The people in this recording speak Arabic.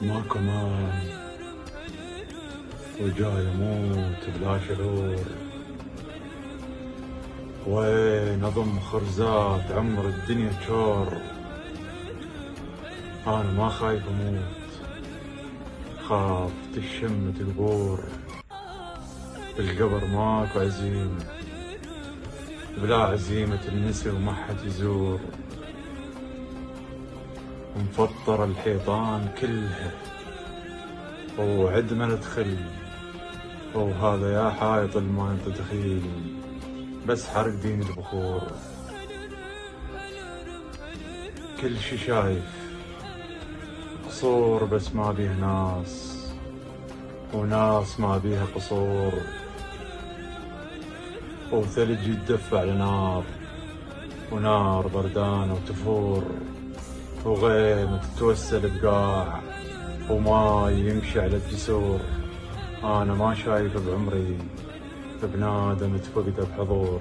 ماكو مان وجاي اموت بلا شعور. وين اضم خرزات عمر الدنيا جور. انا ما خايف اموت، خاف تشمت القبور. بالقبر ماكو عزيمة، بلا عزيمة النسي وما حد يزور. مفطر الحيطان كلها وعد ما ندخل، وهذا يا حايط ما انت دخيل، بس حرق دين البخور. كل شي شايف قصور بس ما بيه ناس، وناس ما بيها قصور. وثلج يتدفع لنار، ونار بردانة وتفور. وغيم تتوسل بقاع، وماي يمشي على الجسور. أنا ما شايف بعمري بنادم تفقده بحضور.